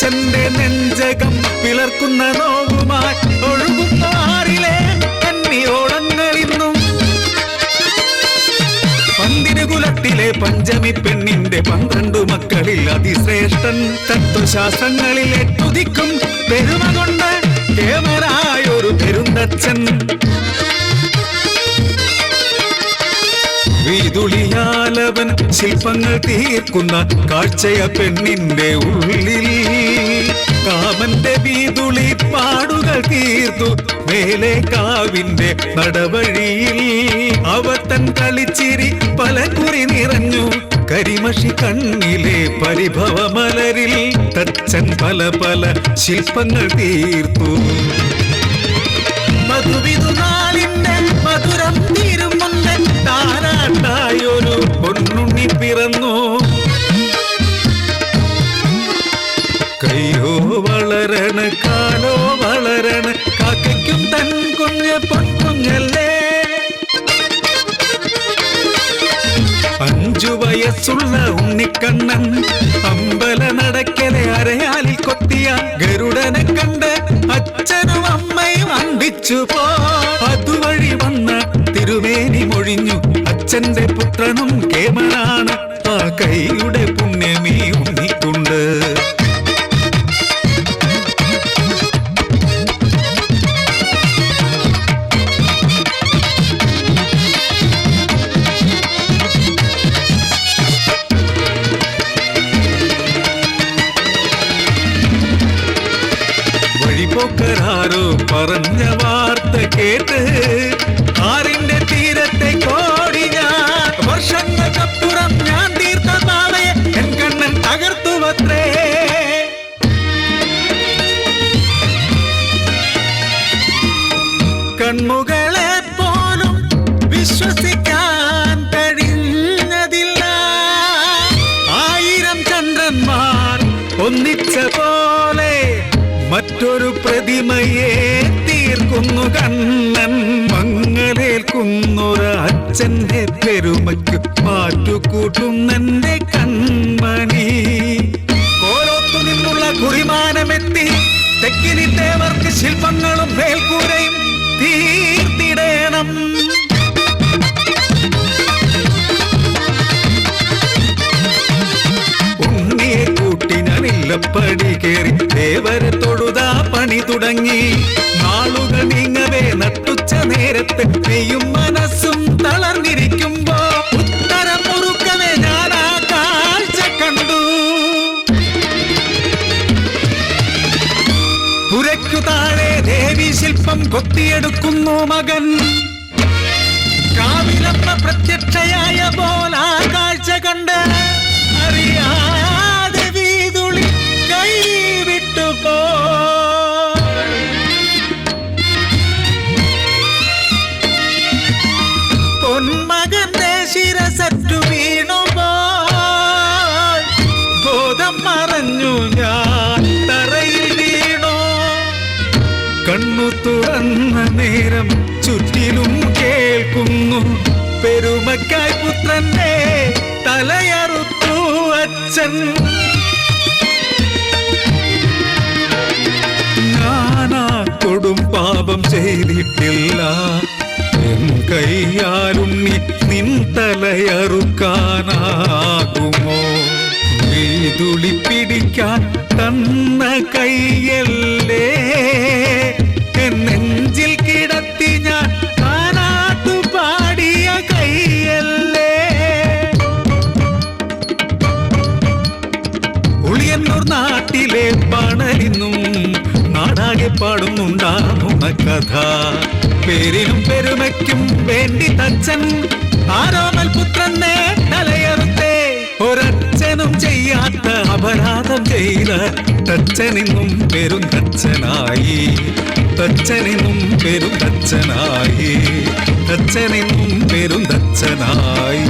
അച്ഛന്റെ നെഞ്ചകം പിളർക്കുന്ന നോവുമായി ഒഴുകുന്ന ആറിലെ കന്നിയോളങ്ങളിന്നും പന്തിരുകുലത്തിലെ പഞ്ചമി പെണ്ണിന്റെ 12 മക്കളിൽ അതിശ്രേഷ്ഠൻ തത്വശാസ്ത്രങ്ങളിലെ തുതിക്കും പെരുമ കൊണ്ട് കേമരായൊരു പെരുന്തച്ഛൻ വീതുളിയാലവൻ ശില്പങ്ങൾ തീർക്കുന്ന കാഴ്ചയ പെണ്ണിന്റെ ഉള്ളിൽ കാമന്റെ വീതുളി പാടുകൾ തീർത്തു മേലെ കാവിന്റെ നടവഴിയിൽ അവത്തൻ കളിച്ചിരി പല കുറി നിറഞ്ഞു കരിമഷി കണ്ണിലെ പരിഭവമലരിൽ തച്ചൻ പല പല ശില്പങ്ങൾ തീർത്തു മധുവിധുനാളിന്റെ മധുരം തീരുമുണ്ട് താരാട്ടായൊരു പൊന്നുണ്ണി പിറന്നു കയ്യോ വളരണ കാലോ വളരണ കാക്കയ്ക്കും തൻ കുഞ്ഞ് പൊന്നുങ്ങല്ലേ 5 വയസ്സുള്ള ഉണ്ണിക്കണ്ണൻ അമ്പല നടക്കലെ അരയാലിൽ കൊത്തിയ ഗരുഡനെ കണ്ട് അച്ഛനും അമ്മയും അണ്ടിച്ചു പോ അതുവഴി വന്ന തിരുമേനി മൊഴിഞ്ഞു അച്ഛന്റെ പുത്രനും കേമനാണ് ആ കൈയുടെ പുണ്യമീ ഉണ്ണിക്കുണ്ട് വഴിപോക്കരാരോ പറഞ്ഞ വാർത്ത കേട്ട് ആറിന്റെ തീരത്തെ കോടി ഞാൻ വർഷങ്ങൾക്കപ്പുറം ഞാൻ തീർത്ത നാളെ എൻ കണ്ണൻ തകർത്തുവത്രേ കൺമുകളെ പോലും വിശ്വസിക്കാൻ കഴിഞ്ഞതില്ല 1000 ചന്ദ്രന്മാർ ഒന്നിച്ച പോലെ മറ്റൊരു പ്രതിമയെ തീർക്കുന്നു കണ്ണൻ മങ്ങലേൽക്കുന്നൊരു അച്ഛന്റെ പെരുമയ്ക്ക് മാറ്റുകൂട്ടുന്നെന്റെ കൺമണി കോലോത്തു നിന്നുള്ള കുറിമാനമെത്തി തെക്കിനിത്തേവർക്ക് ശില്പങ്ങളും മേൽക്കൂരയും തീർത്തിടേണം ഉണ്ണിയെ കൂട്ടി ഞാനില്ലപ്പടി കേറി ദേവരെ തൊഴുതാ പണി തുടങ്ങി നാളുകൾ നീങ്ങവേ നട്ടുച്ച നേരത്ത് നെയ്യും മനസ്സും തളർന്നിരിക്കുമ്പോ ഉത്തരം മുറുക്കവേ ഞാൻ ആ കാഴ്ച കണ്ടു പുരയ്ക്കു താഴെ ദേവി ശില്പം കൊത്തിയെടുക്കുന്നു മകൻ കാവിലമ്മ പ്രത്യക്ഷയായ പോലെ ആ കാഴ്ച കണ്ട് അറിയാതെ വീതുളി കൈവിട്ടു പോ പൊന്മകന്റെ ശിരസറ്റു വീണു ബോധം മറഞ്ഞു ഞാൻ തറയിൽ വീണു കണ്ണു തുറന്ന നേരം ചുറ്റിലും കേൾക്കുന്നു പെരുമക്കായി പുത്രന്റെ തലയറുത്തു അച്ഛൻ ഞാനാ കൊടും പാപം ചെയ്തിട്ടില്ല എൻ കൈയാലുണ്ണി നിൻ തലയറുക്കാനാകുമോ വീതുളി പിടിക്കാൻ തന്ന കൈയല്ലേ എൻ നെഞ്ചിൽ കിടത്തി ഞാൻ താനാട്ടു പാടിയ കൈയല്ലേ ഉളിയന്നൂർ നാട്ടിലെ പണലിന്നും നാടാകെ പാടുന്നുണ്ടാകുന്ന കഥ പേരിനും പെരുമയ്ക്കും വേണ്ടി തച്ചൻ ആരോമൽ പുത്രനെ തലയറുത്തേ ഒരച്ഛനും ചെയ്യാത്ത അപരാധം ചെയ്ത തച്ചനിന്നും പെരുന്തച്ഛനായി തച്ചനിന്നും പെരുന്തച്ഛനായി തച്ചനിന്നും പെരുന്തച്ഛനായി